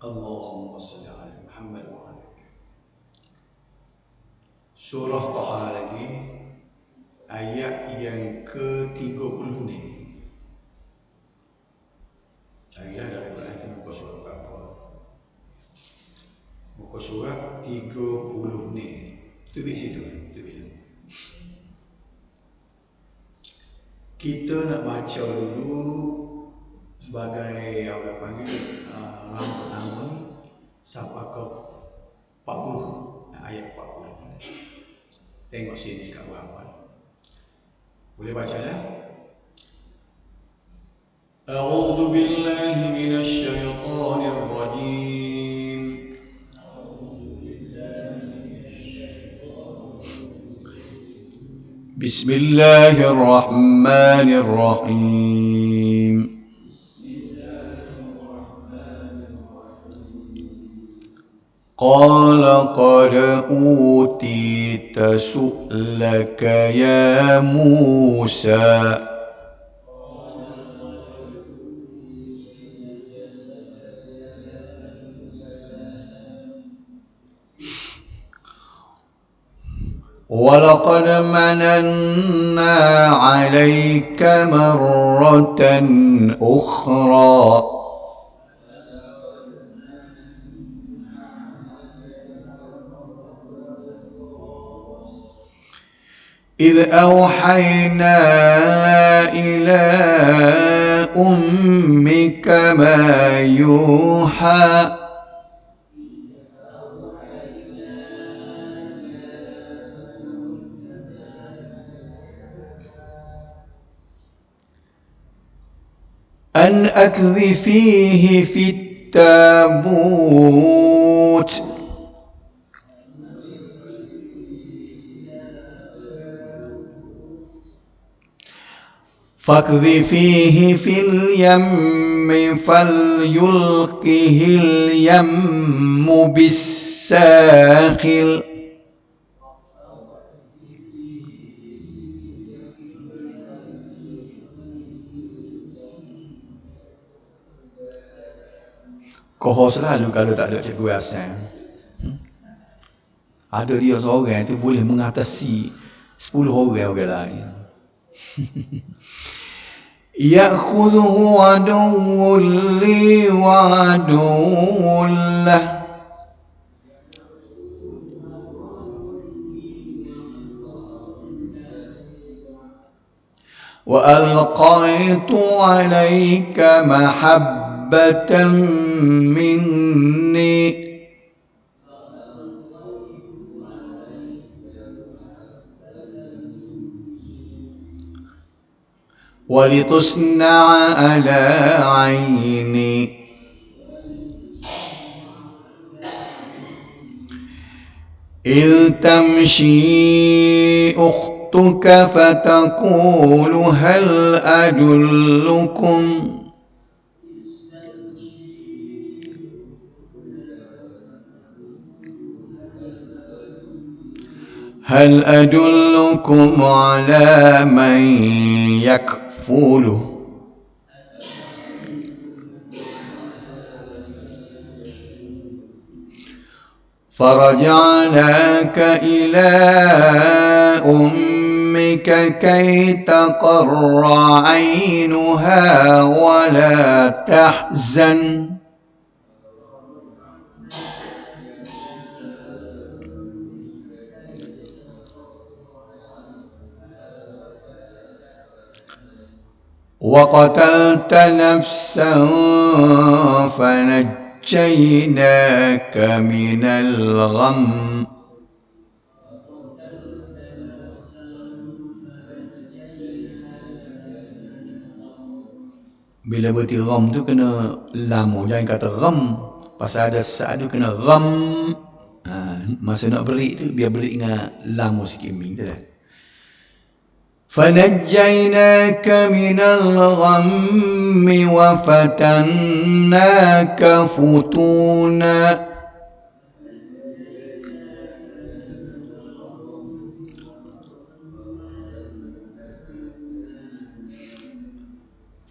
Allahumma salli ala Muhammad wa ala Surah Taha lagi, ayat yang ke-30 ni. Carilah dari Quran itu muka surat berapa. Muka surat 30 ni. Tubik situ, tubik. Kita nak baca dulu sebagai apa panggil round pertama ni sampai ke 40, ayat 40. Tengok sini sekarang berapa. Boleh baca ya? A'udzu billahi minasy syaithanir rajim. Bismillahirrahmanirrahim. Qala qad utita su'laka ya Musa. وَلَقَدْ مَنَنَّا عَلَيْكَ مَرَّةً أُخْرَى إِذْ أَوْحَيْنَا إِلَى أُمِّكَ مَا يُوحَى أن أقذفيه في التابوت فاقذفيه في اليم فليلقه اليم بالساحل Kohor selalu kalau tak ada cikgu Hasan. Ada dia seorang itu boleh mengatasi 10 orang lain. Ya'khudhuhu aduwwun li wa aduwwun lah. Wa alqaitu 'alaika mahabbatan minni walitusna'a ala 'aini إذ تمشي أختك فتقول هل أدلكم على من يكفله فرجعناك إلى أمك كي تقر عينها ولا تحزن وقتلت نفسا فنجيناك من الغم Bila berarti gham tu kena lam, jangan kata gham. Pasal ada saat tu kena gham. Masa nak berik tu biar berik dengan lam sikit ming tu dah. فَنَجَّيْنَاكَ مِنَ الْغَمِّ وَفَتَنَّاكَ فُتُونًا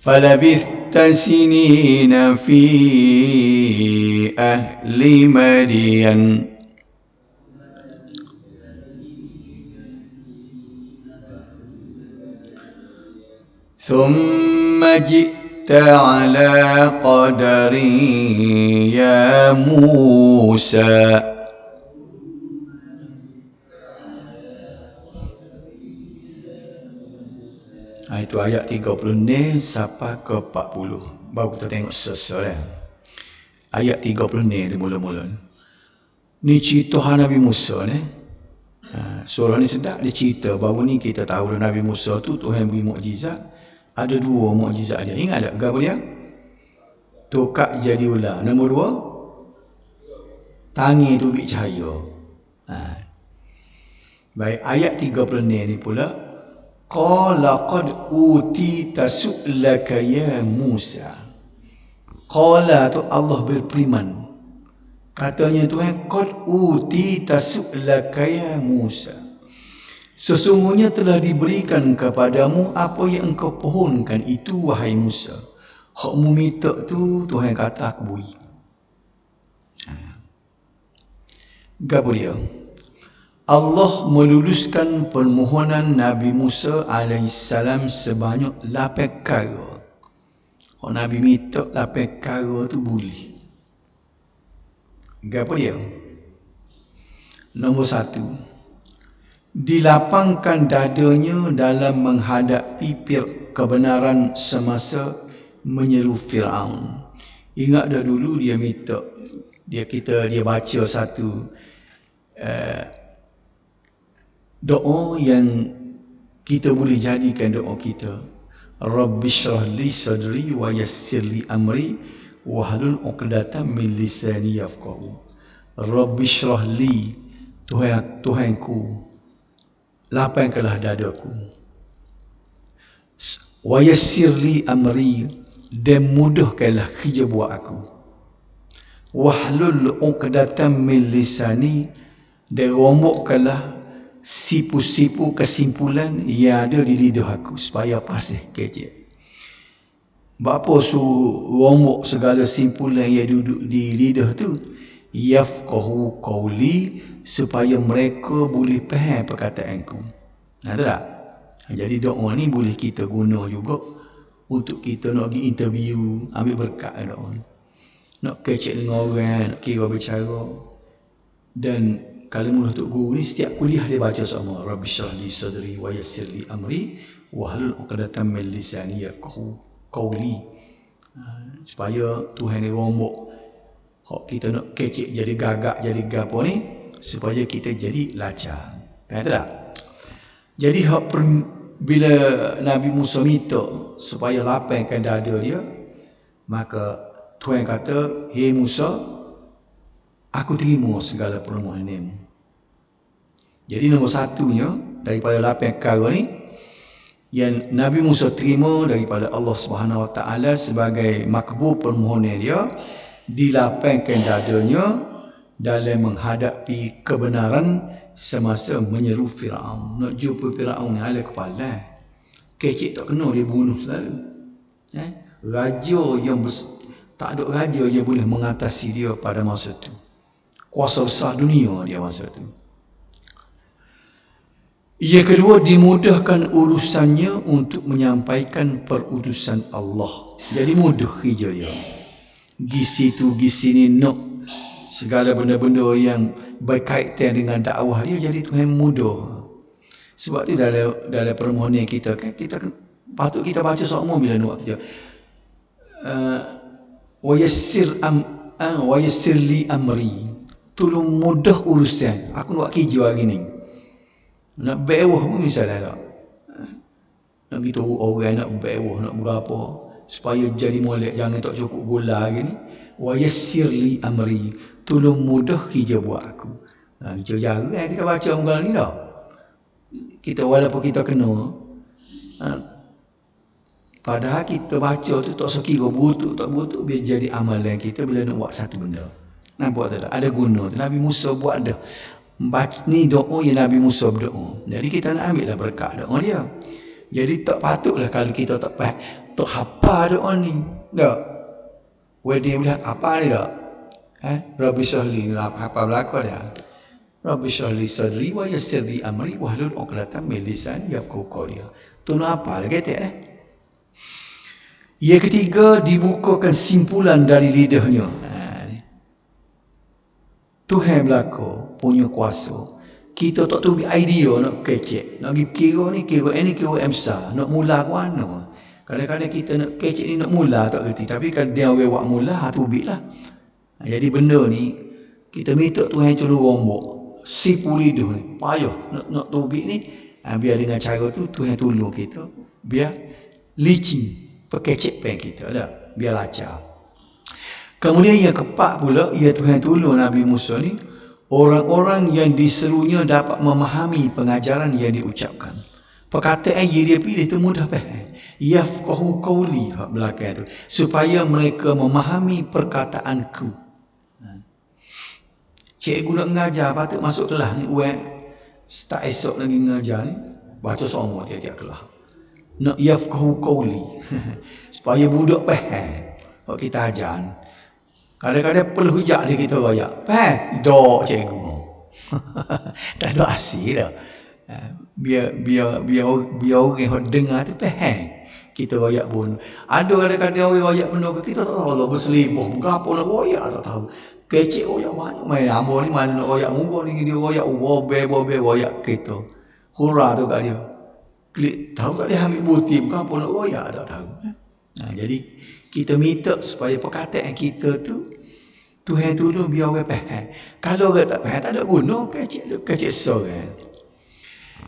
فَلَبِثْتَ سِنِينَ فِي ahli Madian. ثم جئت على قدري يا موسى. Itu ayat 30 ni sampai ke 40. Baru kita tengok sesuai. Ayat 30 ni dia mula-mula. Ni cerita Nabi Musa ni. Surah ni sedap dia cerita. Baru ni kita tahu Nabi Musa tu Tuhan beri mukjizat. Ada 2 mukjizat dia. Ingat tak apa dia? Tokak jadi ular. Nombor 2, tangi tu bik cahaya. Baik, ayat 30 ni pula, qala qad utita su'laka ya Musa. Qala tu Allah berfirman. Katanya Tuhan, qad utita su'laka ya Musa. Sesungguhnya telah diberikan kepadamu apa yang engkau pohonkan itu wahai Musa. Hak mu minta tu Tuhan kata aku beri. Gapo dia? Allah meluluskan permohonan Nabi Musa alaihissalam sebanyak 8 kali. Hak Nabi minta 8 kali tu boleh. Gapo dia? Nombor 1, dilapangkan dadanya dalam menghadapi kebenaran semasa menyeru Firaun. Ingat dah dulu dia minta, dia baca satu doa yang kita boleh jadikan doa kita. Rabbi shrah li sadri wa yassir li amri wahlul 'uqdatam min lisani yafqahu. Rabbi shrah li, Tuhanku, lapangkanlah dadaku. Wa yassir li amri, dan mudahkanlah kerja buat aku. Wahlul 'uqdatam min lisani, dan rombokkanlah sipu-sipu kesimpulan yang ada di lidah aku supaya pasih kecek. Bapa suruh rombok segala simpulan yang duduk di lidah tu, yafqahu qawli, supaya mereka boleh faham perkataanku. Tahu tak? Jadi doa ni boleh kita guna juga untuk kita nak pergi interview, ambil berkat doa. Nak kecek dengan orang, nak kira bercara. Dan kalau mulut Tok Guru ni setiap kuliah dia baca sama. Rabbi shrah li sadri wa yassir li amri wahlul 'uqdatam min lisani yafqahu qawli. Supaya Tuhan ni rombok hak kita nak kecek jadi gagak, jadi gapo ni, supaya kita jadi lancar. Tahu tak? Jadi bila Nabi Musa minta supaya lapangkan dada dia, maka Tuhan kata, "Hei Musa, aku terima segala permohonanmu." Jadi nombor 1-nya daripada 8 perkara ni yang Nabi Musa terima daripada Allah Subhanahu Wa Taala sebagai makbul permohonan dia, dilapangkan dadanya dalam menghadapi kebenaran semasa menyeru Firaun. Nak jumpa Firaun ni ala kepala. Kecik tak kena dia bunuh selalu. Raja yang tak ada raja yang boleh mengatasi dia pada masa tu. Kuasa besar dunia dia masa tu. Yang kedua, dimudahkan urusannya untuk menyampaikan perutusan Allah. Jadi mudah kerja dia. Gisi tu, gisi ni, nak segala benda-benda yang berkaitan dengan dakwah dia, jadi Tuhan mudah. Sebab tu dalam permohonan kita kan, kita patut kita baca semua bila nak kerja. Wa yassir li amri, tolong mudah urusan aku nak kerja hari ni. Nak bewah pun misalnya tak. Nak gitu orang nak bewah, nak berapa supaya jadi molek, jangan tak cukup gula hari ni. Wa yassir li amri, tolong mudah kerja buat aku. Kerja jarang kita baca muka ni dah. Kita walaupun kita kena, padahal kita baca tu tak sekira butuh tak butuh, biar jadi amalan kita bila nak buat satu benda. Nampak tak? Ada guna. Nabi Musa buat dah. Baca ni doa yang Nabi Musa berdoa. Jadi kita nak ambil lah berkat doa dia. Jadi tak patutlah kalau kita tak hafal doa ni. Tak. Dia boleh apa ni tak? Rabbi syrahli, apa berlaku dia? Rabbi syrahli sadri wa yassir li amri wahlul 'uqdatam min lisani yafqahu qawli. Tu apa lagi tak Yang ketiga, dibukakan simpulan dari lidahnya. Tuhan berlaku punya kuasa. Kita tak tahu idea nak kecek. Nak pergi kira ni, kira ni, kira emsa. Nak mula ke mana. Kadang-kadang kita nak kecek ni nak mula tak kerti. Tapi kalau dia orang buat mula, tubik lah. Jadi benda ni, kita minta Tuhan culu rombok. Sipu lidah ni. Payah nak tubik ni. Biar dengan cara tu, Tuhan tolong kita. Biar licin. Pekecek pen kita lah. Biar lancar. Kemudian yang keempat pula, ia Tuhan tolong Nabi Musa ni, orang-orang yang diserunya dapat memahami pengajaran yang diucapkan. Perkataan yang dia pilih tu mudah faham. Yafqahu qawli belakang tu, supaya mereka memahami perkataanku. Cikgu nak mengajar, patut masuk kelas ni, start esok lagi mengajar ni, baca semua tiap-tiap kelas. Nak yafqahu qawli, supaya budak faham kalau kita ajar. Kadang-kadang perlu hujak dia kita royak. Faham? Dok cikgu. Tak ada asyik dah. Biar orang yang dengar tu faham. Kita royak pun. Ada kadang-kadang orang royak benda kita tak tahu lah. Berselipah. Apa nak royak tak tahu. Kecik royak banyak. Main ambil ni mana nak royak muka ni. Dia royak bobe royak kita. Hurrah tu kat dia. Klik, tahu tak dia ambil butir. Apa nak royak tak tahu. Jadi kita minta supaya perkataan kita tu Tuhan tolong biar orang faham. Kalau orang tak faham, tak ada guna kecik seorang.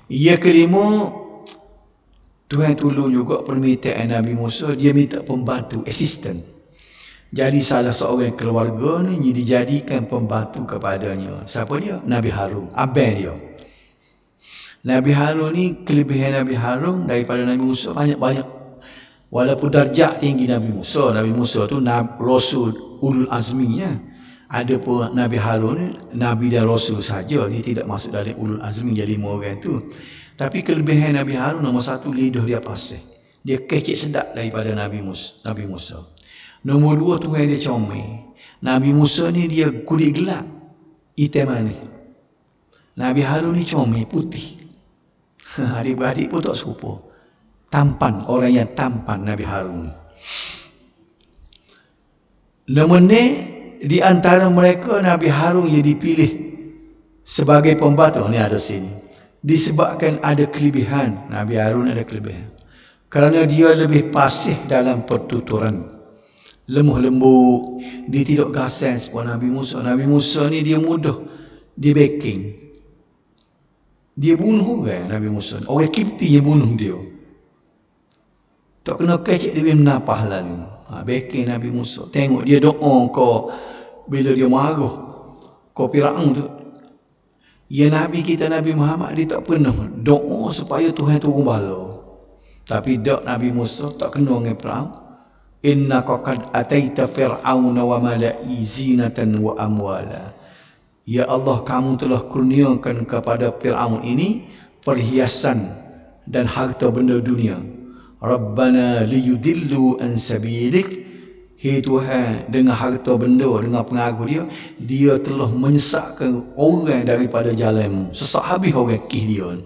Yang kelima, Tuhan tolong juga permintaan Nabi Musa, dia minta pembantu, assistant. Jadi salah seorang keluarga ni dijadikan pembantu kepadanya. Siapa dia? Nabi Harun, abang dia. Nabi Harun ni, kelebihan Nabi Harun daripada Nabi Musa banyak-banyak. Walaupun darjat tinggi Nabi Musa tu Rasul Ulul Azminya. Ada pun Nabi Harun, Nabi dan Rasul saja. Dia tidak masuk dalam Ulul Azmi, jadi 5 orang tu. Tapi kelebihan Nabi Harun, nombor satu, lidah dia pasir. Dia kecik sedap daripada Nabi Musa. Nombor 2, Tuhan dia comel. Nabi Musa ni dia kulit gelap, hitam manis. Nabi Harun ni comel, putih. Adik-beradik pun tak serupa. Tampan, orang yang tampan Nabi Harun. Namun di antara mereka Nabi Harun yang dipilih sebagai pembantu ni ada sini. Disebabkan ada kelebihan, Nabi Harun ada kelebihan. Kerana dia lebih pasih dalam pertuturan. Lemah lembut, dia tidak gasan seperti Nabi Musa. Nabi Musa ni dia mudah, dia backing. Dia bunuh orang Nabi Musa. Orang Kipti yang bunuh dia. Tak kena kecek dia menapah lalu. Backing Nabi Musa. Tengok dia doa kau bila dia marah. Kau Firaun tu. Ya Nabi kita Nabi Muhammad dia tak pernah doa supaya Tuhan turun bala. Tapi dak Nabi Musa tak kena dengan Firaun. Innaka qad ataita fir'auna wa mala'i zinatan wa amwala. Ya Allah, kamu telah kurniakan kepada Firaun ini perhiasan dan harta benda dunia. Rabbana liyudillu an sabilik. Hei Tuhan, dengan harta benda, dengan pengaruh dia telah menyesatkan orang daripada jalanmu. Sesak habis orang kih dia.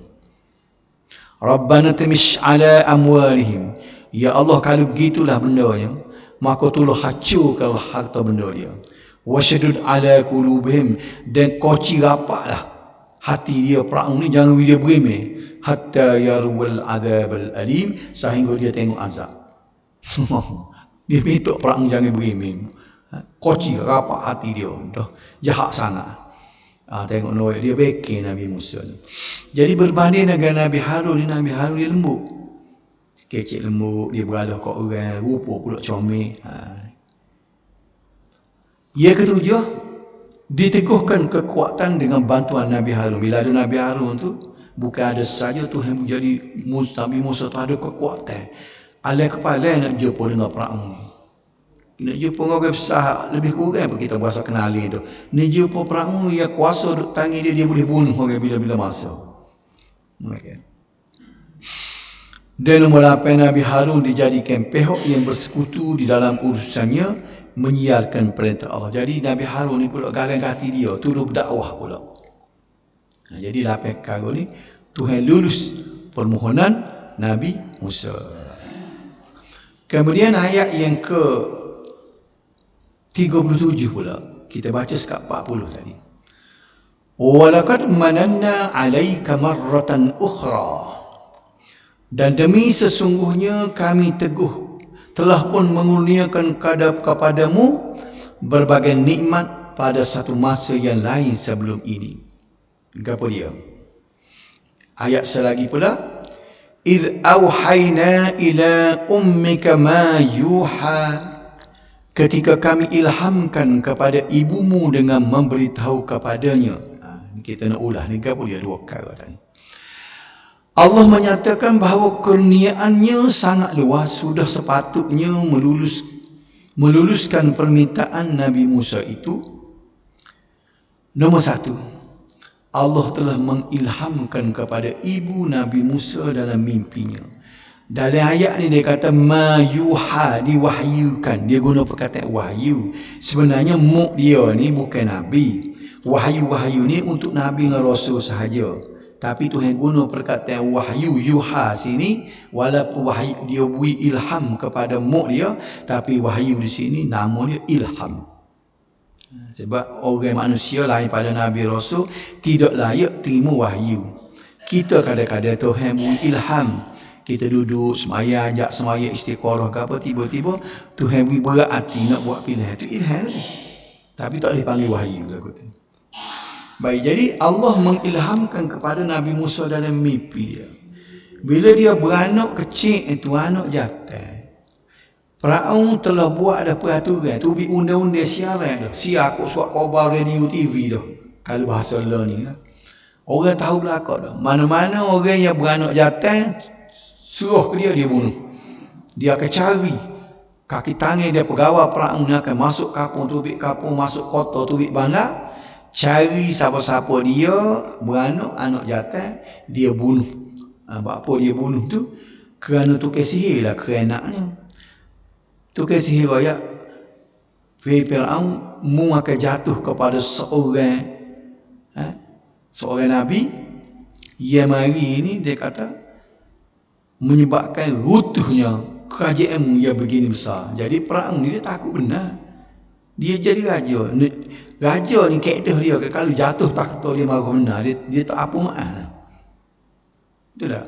Rabbana tamish ala amwalihim. Ya Allah, kalau begitulah bendanya, maka tolong hancurkanlah harta benda dia. Wasyadud ala qulubihim, dan koci rapatlah hati dia Firaun ni, jangan dia berimeh. Hatta yarwal azabal alim, sehingga dia tengok azab. Dia minta Firaun jangan berimeh. Koci rapat hati dia. Dah jahat sangat. Tengok Noah dia backing Nabi Musa. Jadi berbanding dengan Nabi Harun ni, Nabi Harun dia lembut. Kecil lembut, dia beralah kat orang, rupa pula comel. Yang ketujuh, diteguhkan kekuatan dengan bantuan Nabi Harun. Bila ada Nabi Harun tu, bukan ada saja Tuhan menjadi Nabi Musa tu ada kekuatan. Alai kepala nak jumpa dengan Firaun. Nak jumpa orang besar, lebih kurang pun kita berasa kenali tu. Nak jumpa Firaun yang kuasa duk tangi dia boleh bunuh orang bila-bila masa. Okay. Dan nombor 8, Nabi Harun dijadikan pihak yang bersekutu di dalam urusannya menyiarkan perintah Allah. Jadi Nabi Harun ni pula garang hati dia, turut berdakwah pula. Jadi 8 perkara ni Tuhan lulus permohonan Nabi Musa. Kemudian ayat yang ke 37 pula, kita baca sekat 40 tadi. Walaqad mananna 'alaika marratan ukhra. Dan demi sesungguhnya kami telah pun mengurniakan kepadamu berbagai nikmat pada satu masa yang lain sebelum ini. Apa dia? Ayat selagi pula, idh auhayna ila ummika ma yuha. Ketika kami ilhamkan kepada ibumu dengan memberitahu kepadanya. Kita nak ulah ni, apa dia 2 perkara tadi. Allah menyatakan bahawa kurniaannya sangat luas, sudah sepatutnya meluluskan permintaan Nabi Musa itu. Nombor 1, Allah telah mengilhamkan kepada ibu Nabi Musa dalam mimpinya. Dalam ayat ni dia kata ma yuha, diwahyukan. Dia guna perkataan wahyu. Sebenarnya dia ni bukan Nabi. Wahyu-wahyu ni untuk Nabi dan Rasul sahaja. Tapi Tuhan guna perkataan wahyu, yuha sini, walaupun wahyu dia beri ilham kepada dia, tapi wahyu di sini nama dia ilham. Sebab orang manusia lain pada Nabi Rasul tidak layak terima wahyu. Kita kadang-kadang Tuhan beri ilham. Kita duduk semaya, ajak semaya istiqarah ke apa, tiba-tiba Tuhan beri berat hati nak buat pilihan. Itu ilham. Tapi tak boleh panggil wahyu lah kata. Baik, jadi Allah mengilhamkan kepada Nabi Musa dalam mimpi dia. Bila dia beranak kecil itu, anak jantan, Firaun telah buat ada peraturan tu, bi undang-undang siaran dah. Siar kok suat khabar radio TV dah. Kalau bahasa lah ni. Orang tahu belakang dah. Mana-mana orang yang beranak jantan, suruh ke dia bunuh. Dia akan cari kaki tangan dia, pegawai Firaun akan masuk kapung, tubik kapung, masuk kota, tubik bandar. Cari siapa-siapa dia beranak anak jantan, dia bunuh. Apa dia bunuh tu? Kerana tukar sihir lah kerenaknya. Tukar sihir raya Firaun mu akan jatuh kepada seorang Nabi yang mari ini dia kata menyebabkan runtuhnya kerajaan yang begini besar. Jadi Firaun ni dia takut benar. Dia jadi raja. Raja ni kaedah dia kalau jatuh takhta dia marah benar, dia tak apa maaf. Betul tak?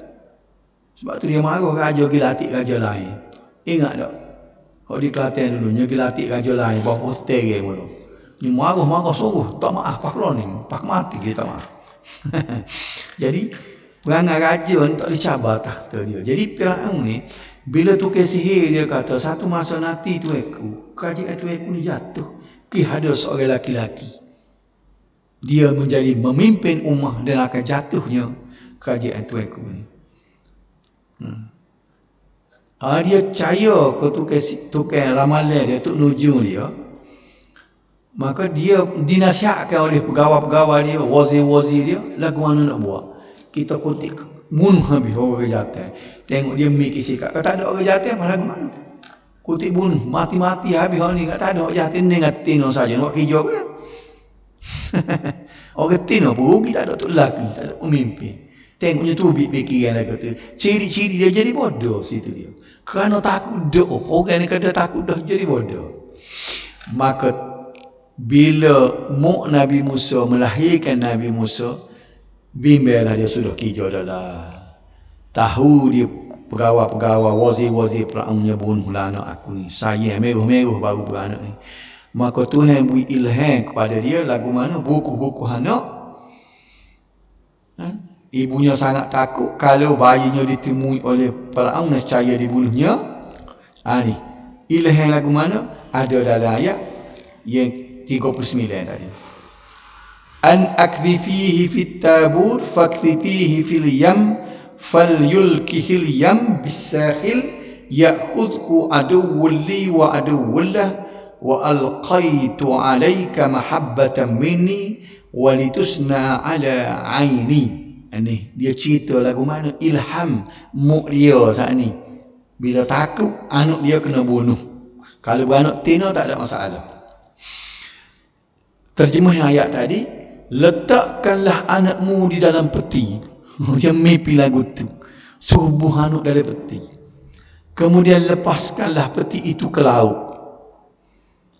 Sebab tu dia marah raja pergi latih raja lain. Ingat tak? Kalau di Kelantan dulu, dia pergi latih raja lain, bawa hotel dia mula. Dia marah-marah suruh, tak maaf pak ni, pak mati dia tak maaf. Jadi perangai raja ni tak boleh cabar takhta dia. Jadi Firaun ni bila tukar sihir dia kata satu masa nanti tuanku, kerajaan tuanku ni jatuh. Ada seorang laki-laki. Dia menjadi memimpin ummah dan akan jatuhnya kerajaan tuanku ni. Dia percaya ke tukar ramalan dia untuk nuju dia. Maka dia dinasihatkan oleh pegawai-pegawai dia, wazir-wazir dia, lagu mana nak buat. Kita kutip bunuh habis orang jantan. Tengok dia mikir sikap. Kalau tak ada orang jantan, apa lagu mana? Kutip bunuh, mati-mati habis orang ni. Tak ada orang jantan, dengan tino saja. Nak kerja kan? Orang tino pun rugi, tak ada tu lelaki, tak ada pemimpin. Tengoknya tu fikiran dia kata. Ciri-ciri dia jadi bodoh situ dia. Kerana takut dah. Orang ni kata takut dah jadi bodoh. Maka bila Nabi Musa melahirkan Nabi Musa, bimbanglah dia sudah kerja dah lah. Tahu dia pegawai-pegawai, wazir-wazir Firaunnya bunuh anak aku ni. Sayang merah-merah baru beranak ni. Maka Tuhan beri ilham kepada dia lagu mana? Buku-buku anak. Ibunya sangat takut kalau bayinya ditemui oleh Firaun nescaya dibunuhnya. Ni ilham lagu mana? Ada dalam ayat yang 39 tadi. An akdhifihi fit tabur fakdhifihi fil yam falyulkihil yam bisahil ya'khudhu aduwwun li wa aduwwun lah wa alqaitu alayka mahabbatan minni walitusna ala aini. Ini dia cerita lagu mana ilham dia saat ni. Bila takut anak dia kena bunuh. Kalau beranak tina tak ada masalah. Terjemah yang ayat tadi, letakkanlah anakmu di dalam peti. Macam mimpi lagu tu. Suruh buah anak dalam peti. Kemudian lepaskanlah peti itu ke laut.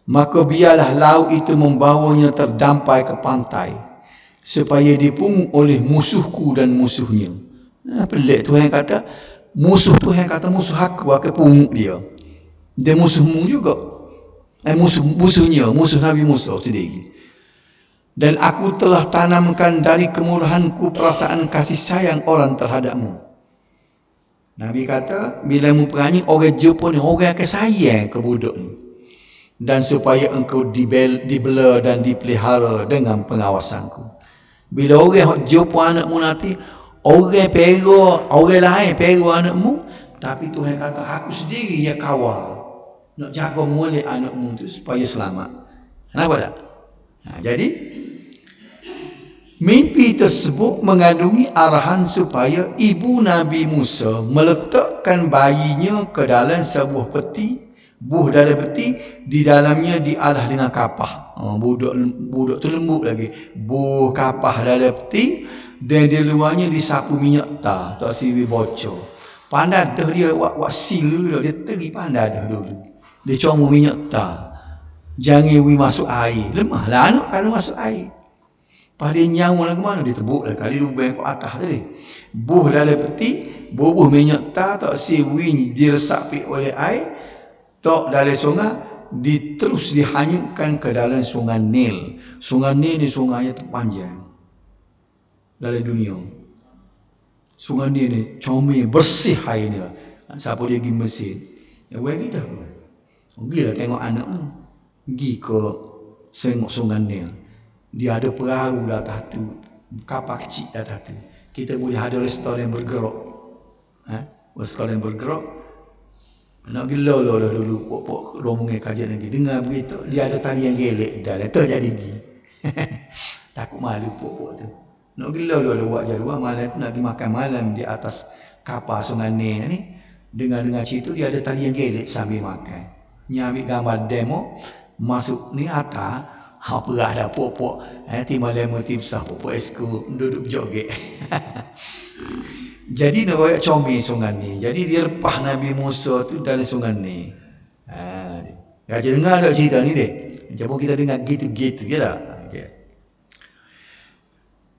Maka biarlah laut itu membawanya terdampai ke pantai, supaya dipungut oleh musuhku dan musuhnya. Pelik Tuhan kata, musuh Tuhan kata musuh aku pungut dia. Dia musuhmu juga. Musuhnya, musuh Nabi Musa sendiri. Dan aku telah tanamkan dari kemurahanku perasaan kasih sayang orang terhadapmu. Nabi kata, bila mu perangi orang jumpa ni, orang akan sayang ke budak ni. Dan supaya engkau dibela dan dipelihara dengan pengawasanku. Bila orang jumpa anakmu nanti, orang pera, orang lain pera anakmu, tapi Tuhan kata, aku sendiri yang kawal. Nak jaga molek anakmu tu supaya selamat. Kenapa tak? Jadi, mimpi tersebut mengandungi arahan supaya ibu Nabi Musa meletakkan bayinya ke dalam sebuah peti, buh dalam peti, di dalamnya dialah dengan kapah. Budak tu lembut lagi. Buh kapah dalam peti, dan di luarnya disapu minyak tak siwi bocor. Pandai dah dia wak sil dia teri pandai dah dulu. Dia cuma minyak tak. Jangan masuk air. Lemahlah anak kalau masuk air. Pada nyawa ke mana dia tebuk lah kali lubang ke atas tadi. Buh dalam peti, bubuh minyak tak siwi diresapi oleh air, tok dalam sungai terus dihanyutkan ke dalam sungai Nil. Sungai Nil ni sungai yang terpanjang dalam dunia. Sungai Nil ni comel bersih air ni lah. Siapa dia pergi Mesir? Ya bagi dah. Pergilah tengok anak ni. Pergi ke sungai Nil. Dia ada perahu di atas tu, kapal kecil di atas tu. Kita boleh ada restoran bergerak. Restoran bergerak. Nak gila lah dulu pok-pok rombongan kajian lagi. Dengar berita, dia ada talian gelek dah. Itu jadi gigi. Takut malu pok-pok tu. Nak gila lah buat jadual malam tu nak pergi makan malam di atas kapal sungai Nil ni. Dengar-dengar cerita dia ada talian gelek sambil makan. Nyambil gambar demo, masuk ni atas, perah dah pok-pok. Timah lema timsah pok-pok esko, duduk joget. Jadi nak royak comel sungai ni. Jadi dia lepas Nabi Musa tu dari sungai ni. Raja dengar tak cerita ni dek? Macam kita dengar gitu-gitu je tak?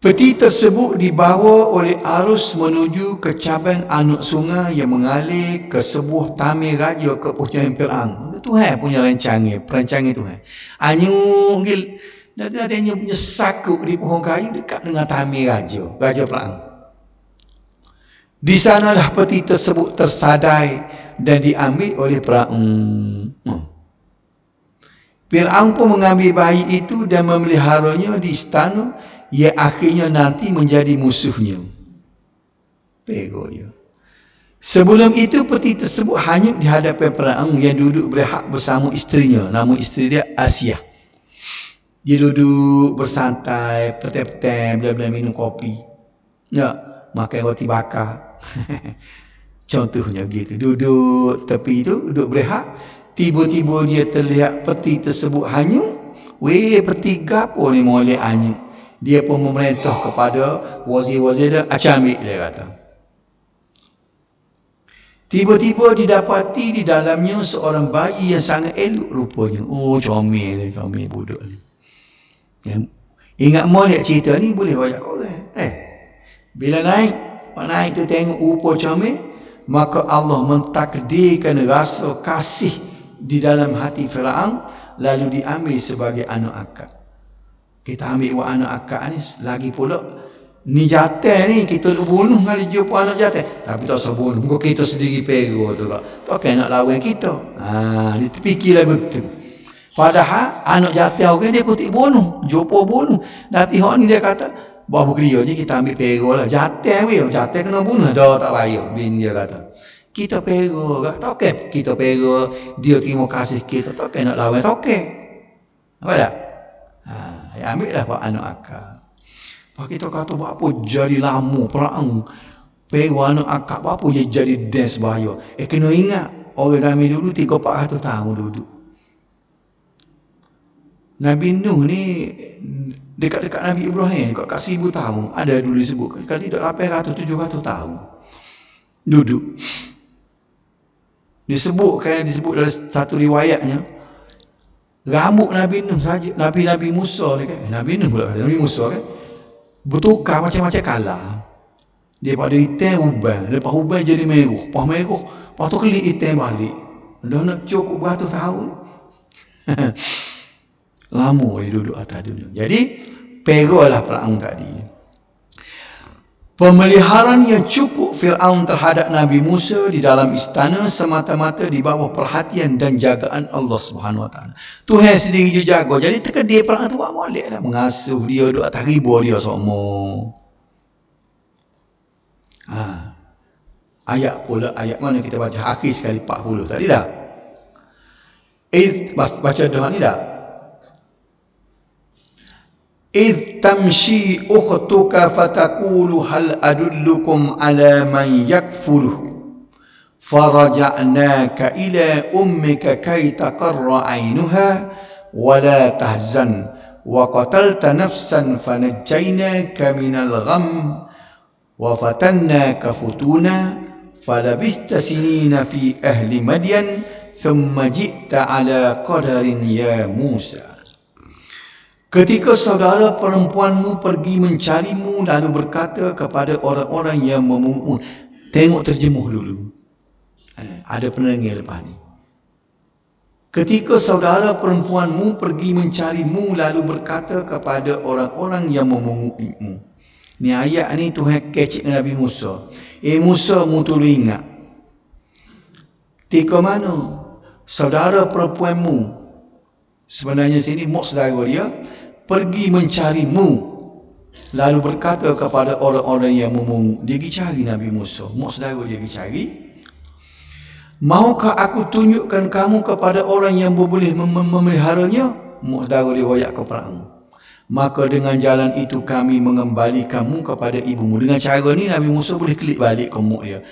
Peti tersebut dibawa oleh arus menuju ke cabang anak sungai yang mengalir ke sebuah tamir raja ke punyaan Fir'aun. Tuhan punya perancangan Tuhan. Anyugil, nanti punya sakuk di pohon kayu dekat dengan tamir raja Fir'aun. Di sanalah peti tersebut tersadai dan diambil oleh Fir'aun. Fir'aun pun mengambil bayi itu dan memeliharanya di istana, ia akhirnya nanti menjadi musuhnya. Pego dia. Sebelum itu peti tersebut hanyut di hadapan Fir'aun yang duduk berehat bersama isterinya. Nama isteri dia Asia. Dia duduk bersantai, petai-petai, bela-bela minum kopi. Ya, makan roti bakar. Contohnya gitu. Duduk tepi itu, duduk berehat. Tiba-tiba dia terlihat peti tersebut hanyut. Peti gapo ni molek hanyut. Dia pun memerintah kepada wazir-wazir dia, ambil dia kata. Tiba-tiba didapati di dalamnya seorang bayi yang sangat elok rupanya. Comel budak ni. Ingat molek cerita ni boleh banyak orang. Bila naik tu tengok rupa comel, maka Allah mentakdirkan rasa kasih di dalam hati Fir'aun, lalu diambil sebagai anak akak. Kita ambil buat anak akak ni, lagi pula ni jatah ni kita nak bunuh kali jumpa anak jatah, tapi tak usah bunuh, muka kita sendiri pera tu tak. Tak nak lawan kita. Dia terfikirlah betul. Padahal anak jatah orang dia kutik bunuh, jumpa bunuh. Tapi hak ni dia kata, bahawa dia je kita ambil pera lah. Jatah kena bunuh, dah tak payah. Bini dia kata, kita pera, tak kita pera, dia terima kasih kita, tak nak lawan, tak apa tak? Ambil lah buat anak akak. Pak kita kata apa jadi lama perang. Pera anak akak apa jadi dance bahaya. Kena ingat orang kami dulu 300-400 tahun duduk. Nabi Nuh ni dekat-dekat Nabi Ibrahim, kat 1000 tahun. Ada dulu disebut. Kalau tidak 800, 700 tahun. Duduk. Disebut dalam satu riwayatnya, rambut Nabi Nuh saja, Nabi Musa ni kan. Nabi Nuh pula kata, Nabi Musa kan. Bertukar macam-macam kalah. Daripada hitam uban, lepas uban jadi merah, lepas tu kelip hitam balik. Dah nak cukup beratus tahun. Lama dia duduk atas dunia. Jadi perolah Fir'aun tadi. Pemeliharaan yang cukup Fir'aun terhadap Nabi Musa di dalam istana semata-mata di bawah perhatian dan jagaan Allah Subhanahu Wa Taala. Tuhan sendiri je jaga. Jadi terkedir Fir'aun tu buat molek lah, mengasuh dia, duduk atas riba dia semua. Ayat pula, ayat mana kita baca akhir sekali 40 tadi dah. Baca doa ni dah. إذ تمشي أختك فتقول هل أدلكم على من يكفله فرجعناك إلى أمك كي تقر عينها ولا تحزن وقتلت نفسا فنجيناك من الغم وفتناك فتونا فلبثت سنين في أهل مدين ثم جئت على قدر يا موسى. Ketika saudara perempuanmu pergi mencarimu lalu berkata kepada orang-orang yang memungut. Tengok terjemuh dulu. Ada pendengar lepas ni. Ketika saudara perempuanmu pergi mencarimu lalu berkata kepada orang-orang yang memungutmu. Ni ayat ni Tuhan kecek Nabi Musa. Musa mu tolong ingat. Tika mana saudara perempuanmu, sebenarnya sini mak saudara dia, pergi mencarimu lalu berkata kepada orang-orang yang memungut. Dia pergi cari Nabi Musa, mak saudara dia pergi cari. Maukah aku tunjukkan kamu kepada orang yang boleh memeliharanya? Mak saudara dia royak ke Fir'aun. Maka dengan jalan itu kami mengembali kamu kepada ibumu. Dengan cara ni Nabi Musa boleh klik balik ke mak dia,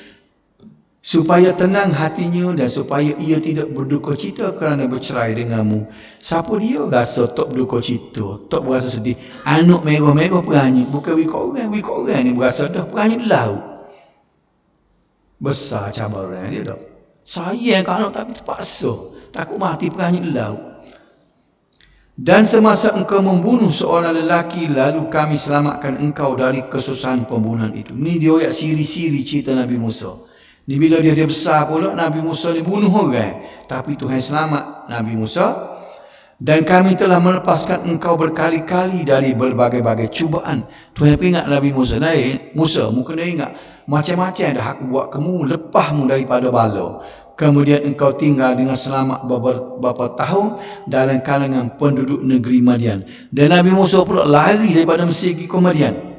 supaya tenang hatinya dan supaya ia tidak berduka cita kerana bercerai denganmu. Siapa dia rasa tak berduka cita, tak berasa sedih? Anak merah-merah peranyut, bukan wikot orang ni berasa dah peranyut laut. Besar cabaran dia tak. Sayang kat anak tapi terpaksa, takut mati peranyut laut. Dan semasa engkau membunuh seorang lelaki, lalu kami selamatkan engkau dari kesusahan pembunuhan itu. Ni dia ayat siri-siri cerita Nabi Musa. Ni bila dia besar pula, Nabi Musa ni bunuh orang, tapi Tuhan selamat Nabi Musa. Dan kami telah melepaskan engkau berkali-kali dari berbagai-bagai cubaan. Tuhan ingat Nabi Musa, Musa, mu kena ingat, macam-macam dah aku buat kamu, lepasmu daripada bala. Kemudian engkau tinggal dengan selamat beberapa tahun dalam kalangan penduduk negeri Madian. Dan Nabi Musa pula lari daripada Mesir ke Madian.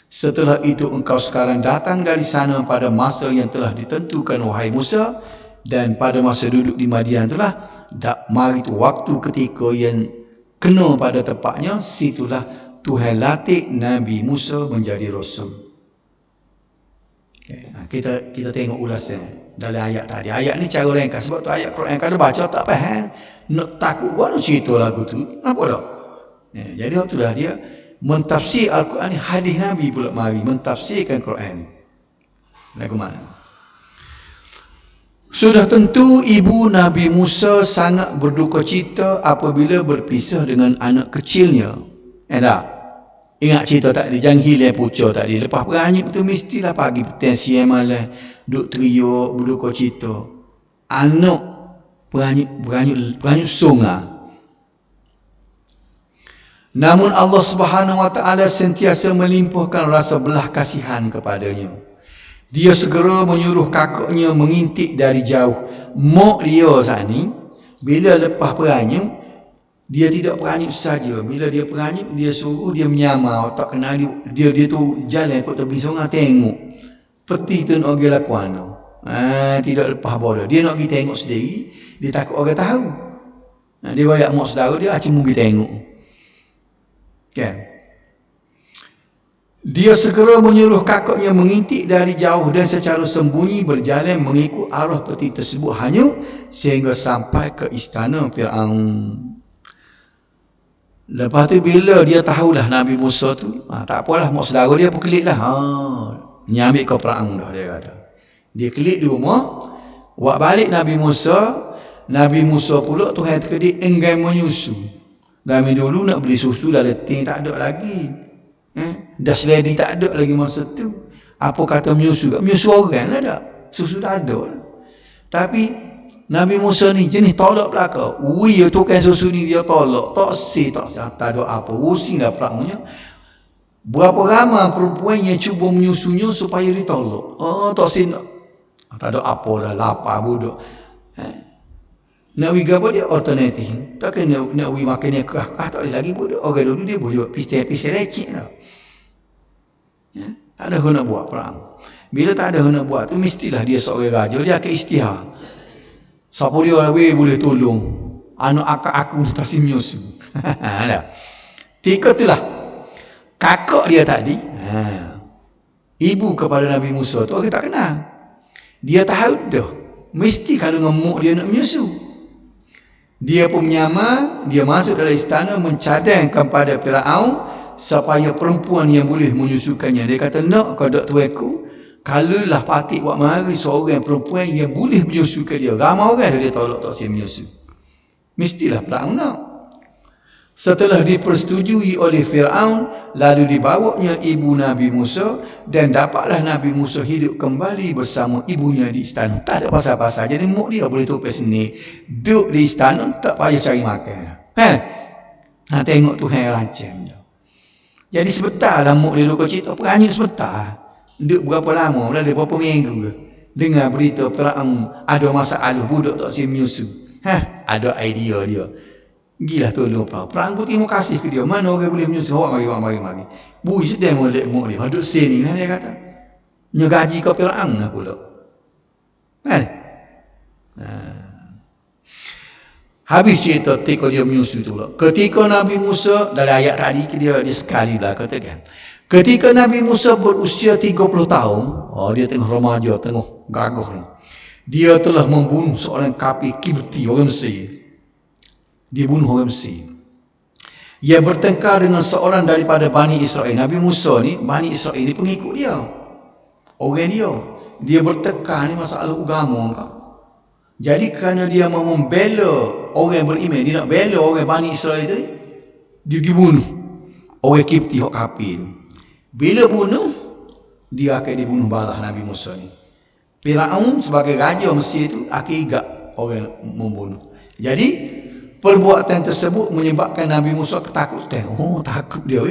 Setelah itu engkau sekarang datang dari sana pada masa yang telah ditentukan, wahai Musa. Dan pada masa duduk di Madian itulah, mari tu waktu ketika yang kena pada tempatnya, situlah Tuhan latih Nabi Musa menjadi Rasul. Kita tengok ulasan dalam ayat tadi. Ayat ni cara ringkas. Sebab tu ayat Quran kalau baca tak faham, nak takut buat nak cerita lagu tu, apa tak? Jadi itulah dia mentafsir Al-Quran ni. Hadis Nabi pula mari mentafsirkan Quran. Lagu mana? Sudah tentu ibu Nabi Musa sangat berduka cita apabila berpisah dengan anak kecilnya. Tak? Ingat cerita tadi, jangan hilang pucuk tadi. Lepas peranyut tu mestilah pagi petang siang malam duk teriuk berduka cita. Anak peranyut sungai. Namun Allah Subhanahu Wa Taala sentiasa melimpahkan rasa belah kasihan kepadanya. Dia segera menyuruh kakaknya mengintip dari jauh. Mak dia saat ni bila lepas peranyut, dia tidak peranyut saja. Bila dia peranyut, dia suruh dia menyamar, tak kenal dia tu jalan ikut tepi sungai tengok. Peti tu nak pergi lakuan. Tidak lepas bola. Dia nak pergi tengok sendiri, dia takut orang tahu. Dia bayak mak saudara dia, cuma pergi tengok. Kan? Dia segera menyuruh kakaknya mengintip dari jauh dan secara sembunyi berjalan mengikut arah peti tersebut hanyut sehingga sampai ke istana Fir'aun. Lepas tu bila dia tahulah Nabi Musa tu, tak apalah, mak saudara dia pun kelik lah. Dia ambil ke perang dah, dia kata. Dia kelik di rumah, buat balik Nabi Musa pula Tuhan terkedik enggan menyusu. Kami dulu nak beli susu dah letih tak ada lagi. Dah seledi tak ada lagi masa tu. Apa kata menyusu? Menyusu orang lah tak. Susu tak ada lah. Tapi Nabi Musa ni jenis tolak belakang. Tukang susu ni dia tolak. Tak ada apa. Pusing dah perangnya. Berapa ramai perempuan yang cuba menyusunya supaya ditolak. Tak ada apa dah. Lapar budak. Nak pergi apa dia? Alternatif. Takkan nak pergi makan yang kerah-kerah tak boleh lagi budak. Orang dulu dia boleh buat pisau-pisau lecik tau. Tak ada nak buat perang. Bila tak ada nak buat tu, mestilah dia seorang raja. Dia akan istihar. Siapa dia boleh tolong anak akak aku tak menyusu. Ketika itulah kakak dia tadi, ibu kepada Nabi Musa tu orang tak kenal. Dia tahu dah, mesti kalau ngemuk dia nak menyusu. Dia pun menyamar, dia masuk dalam istana mencadangkan pada Firaun supaya perempuan yang boleh menyusukannya. Dia kata, nak kepada tuanku, kalaulah patik buat mari seorang perempuan yang boleh menyusukan dia. Ramai orang dia tolak tak siap menyusu. Mestilah Firaun nak. Setelah dipersetujui oleh Firaun, lalu dibawanya ibu Nabi Musa dan dapatlah Nabi Musa hidup kembali bersama ibunya di istana. Tak ada pasal-pasal. Jadi muk dia boleh tupai sini. Duduk di istana tak payah cari makan. Tengok Tuhan rancang dia. Jadi sebentar lah muk dia duduk cerita. Perangnya sebentar. Duduk berapa lama? Dah berapa minggu ke? Dengar berita Firaun ada masalah budak tak siap menyusu. Ada idea dia. Gila tolong perang pun terima kasih ke dia. Mana orang boleh menyusu? Mari. Bui sedang molek muk dia. Duduk sini kan dia kata. Nya gaji ke Firaun lah pula. Habis cerita ketika dia menyusu tu pula. Ketika Nabi Musa, dalam ayat tadi dia sekali lah katakan. Ketika Nabi Musa berusia 30 tahun, dia tengah remaja, tengah gagah ni. Dia telah membunuh seorang kafir Kibti, orang Mesir. Dia bunuh orang Mesir. Ia bertengkar dengan seorang daripada Bani Israel. Nabi Musa ni, Bani Israel ni pengikut dia. Orang dia. Dia bertengkar ni masalah agama. Jadi kerana dia mahu membela orang beriman, dia nak bela orang Bani Israel tu, dia pergi bunuh orang Kibti, orang kafir. Bila bunuh, dia akan dibunuh balas Nabi Musa ni. Firaun sebagai raja Mesir tu akan igak orang membunuh. Jadi perbuatan tersebut menyebabkan Nabi Musa ketakutan. Takut dia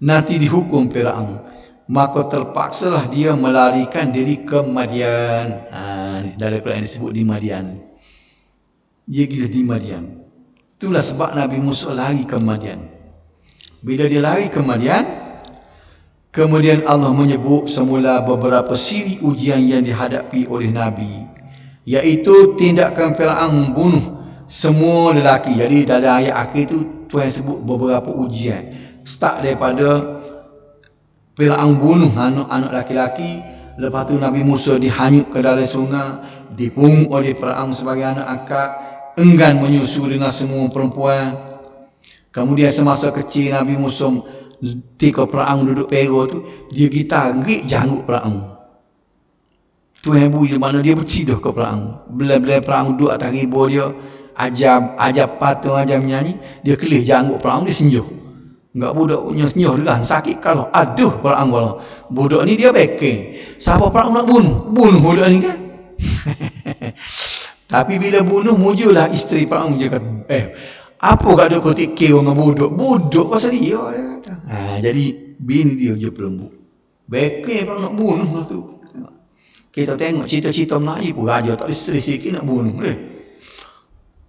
nanti dihukum Firaun. Maka terpaksalah dia melarikan diri ke Madian. Dalam Quran disebut di Madian. Dia gila di Madian. Itulah sebab Nabi Musa lari ke Madian. Bila dia lari ke Madian, kemudian Allah menyebut semula beberapa siri ujian yang dihadapi oleh Nabi, iaitu tindakan Firaun membunuh semua lelaki. Jadi dalam ayat akhir tu Tuhan sebut beberapa ujian. Start daripada Firaun bunuh anak-anak laki-laki. Lepas tu Nabi Musa dihanyut ke dalam sungai, dipungut oleh Firaun sebagai anak angkat, enggan menyusu dengan semua perempuan. Kemudian semasa kecil Nabi Musa ketika Firaun duduk Pero tu, dia tarik janggut Firaun. Tuhan bunyi mana dia bercidah ke Firaun. Bila Firaun duduk atas riba dia, ajar patung, ajar menyanyi, dia kelih janggut Firaun, dia senjuh. Enggak budak nyuh dengan sakit kalau aduh Firaun kalau budak ni dia backing. Siapa Firaun nak bunuh budak ni kan. Tapi bila bunuh mujulah isteri Firaun, dia kata apa kat dia kau tikir dengan budak pasal dia kata. Jadi bini dia je pelembut backing Firaun nak bunuh lah tu. Kita tengok cerita-cerita Melayu pun raja tak isteri sikit nak bunuh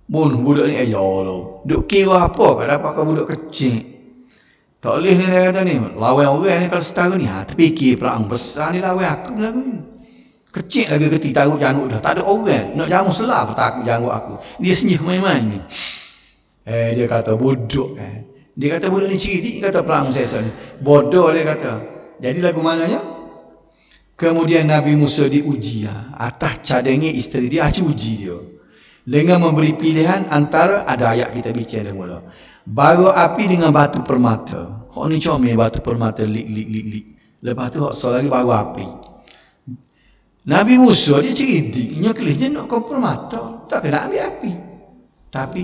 bunuh budak ni. Ya Allah, duk kira apa kat dapat kau budak kecil. Tak boleh ni dia kata ni. Lawan orang ni kalau setara ni. Terfikir Firaun besar ni lawan aku ni. Kecil lagi ketika taruh janggut dah. Tak ada orang. Nak jamu selah aku takut janggut aku. Dia senyih main-main ni. Dia kata bodoh kan. Dia kata budak ni cerdik. Kata Firaun sesa ni. Bodoh dia kata. Jadi lagu mananya? Kemudian Nabi Musa diuji lah. Atas cadangnya isteri dia. Uji dia. Dengan memberi pilihan antara, ada ayat kita bicara mula. bara api dengan batu permata. Hak ni comel batu permata lik. Lepas tu hak so lagi bara api. Nabi Musa dia cerdiknya kelis dia nak kau permata, tak kena ambil api. Tapi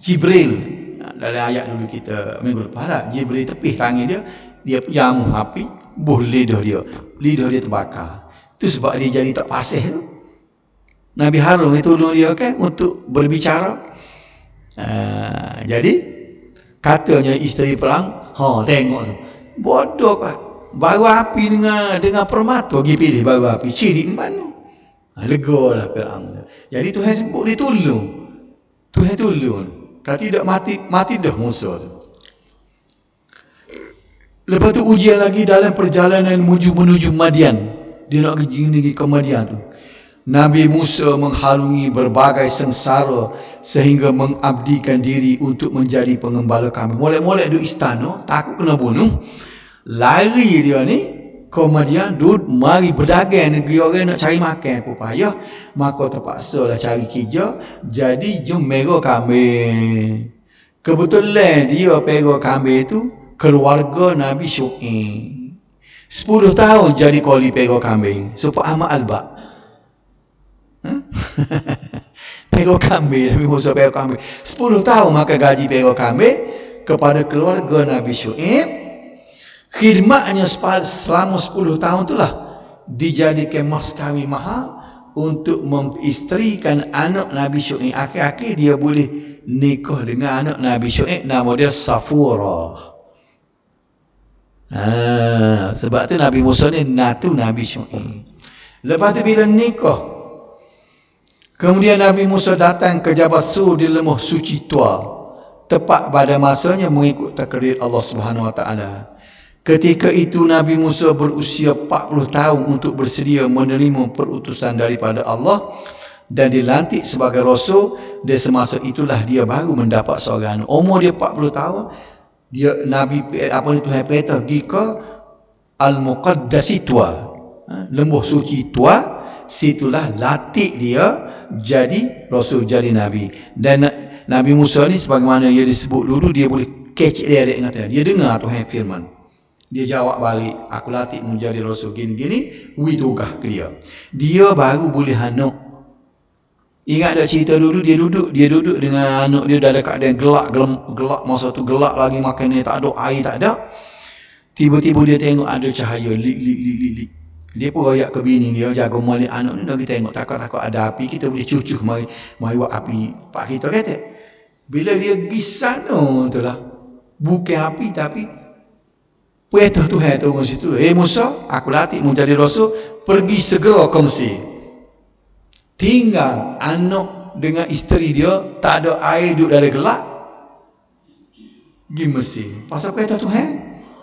Jibril, dalam ayat dulu kita minggu lepas lah, Jibril tepih tangan dia jamuh api, buh lidah dia terbakar. Tu sebab dia jadi tak pasih tu. Nabi Harun itu tolong dia kan untuk berbicara. Jadi katanya isteri perang, tengok tu. Bodoh kan. Baru api dengan permata pergi pilih baru api. Ciri mana? Legalah perang. Jadi Tuhan sebut dia tolong. Tuhan tolong. Kalau tidak mati dah Musa tu. Lepas tu ujian lagi dalam perjalanan menuju Madian. Dia nak pergi ke Madian tu. Nabi Musa mengharungi berbagai sengsara sehingga mengabdikan diri untuk menjadi pengembala kambing. Molek-molek duduk istana, takut kena bunuh. Lari dia ni ke Madian, duduk mari berdagang negeri orang nak cari makan apa payah. Maka terpaksa lah cari kerja, jadi jom mera kambing. Kebetulan dia pera kambing tu keluarga Nabi Syuaib. 10 tahun jadi koli pera kambing. Supaya Ahmad Albak. Pera kambing, Nabi Musa pera kambing 10 tahun maka gaji pera kambing kepada keluarga Nabi Syuaib. Khidmatnya selama 10 tahun itulah dijadikan mas kahwin mahal untuk mengistrikan anak Nabi Syuaib. Akhir-akhir dia boleh nikah dengan anak Nabi Syuaib, nama dia Safurah. Sebab tu Nabi Musa ni natu Nabi Syuaib. Lepas tu bila nikah, kemudian Nabi Musa datang ke Jabal Sur di lembah suci tua, tepat pada masanya mengikut takdir Allah Subhanahu Wa Taala. Ketika itu Nabi Musa berusia 40 tahun untuk bersedia menerima perutusan daripada Allah dan dilantik sebagai rasul. Dan semasa itulah dia baru mendapat seorang anak. Umur dia 40 tahun. Dia Nabi Tuhan perintah pergi ke Al-Muqaddasi Tua, lembah suci tua. Situlah latih dia jadi rasul, jadi nabi. Dan Nabi Musa ni sebagaimana dia disebut dulu, dia boleh catch dia ingat dia dengar Tuhan firman. Dia jawab balik, aku latih menjadi rasul gini-gini, tugas ke dia. Dia baru boleh anak. Ingat tak cerita dulu dia duduk dengan anak dia dalam keadaan gelap, masa tu gelap lagi, makan tak ada, air tak ada. Tiba-tiba dia tengok ada cahaya lik. Dia pun royak ke bini dia, jaga malik anak ni, lagi tengok takut ada api, kita boleh cucuh mari buat api pak kita kata. Bila dia pergi sana tu lah, bukan api tapi perintah Tuhan turun situ. Musa, aku latih mu jadi rasul, pergi segera ke Mesir. Tinggal anak dengan isteri dia, tak ada air, duduk dalam gelap, pergi Mesir. Pasal perintah Tuhan,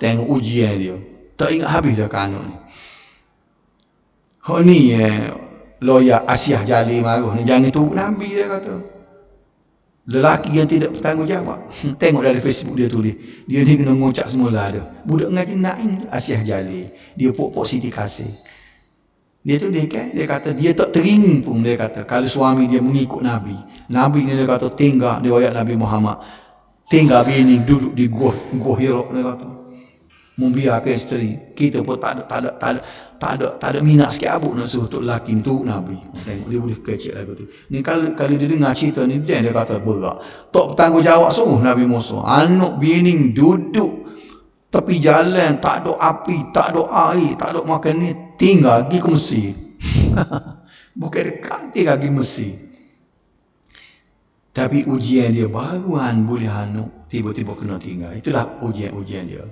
tengok ujian dia. Tak ingat habis dah ke anak ni. Hak ni lawyer Asyah Jalil marah ni, jangan tunggu Nabi, dia kata. Lelaki yang tidak bertanggungjawab. Tengok dari Facebook dia tulis. Dia ni kena ngucap semula ada. Budak ngaji nak ini Asyah Jalil. Dia pok-pok Siti Kasih. Dia tu dia kata dia tak teringin pun, dia kata kalau suami dia mengikut Nabi. Nabi ni dia kata tinggal di ayat Nabi Muhammad. Tinggal bini duduk di goh Hira, dia kata. Membiarkan isteri. Kita pun tak ada minat sikit abuk nak suruh untuk lelaki untuk Nabi. Tengok dia boleh kecil lagu tu. Ni kalau dia dengar cerita ni, dia kata berat. Tak bertanggungjawab sungguh Nabi Musa. Anak bini duduk tepi jalan, tak ada api, tak ada air, tak ada makan ni, tinggal pergi ke Mesir. Bukan dekat, tinggal pergi Mesir. Tapi ujian dia baruan boleh anak, tiba-tiba kena tinggal. Itulah ujian dia.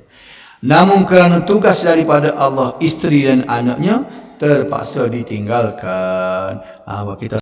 Namun kerana tugas daripada Allah, isteri dan anaknya terpaksa ditinggalkan. Kita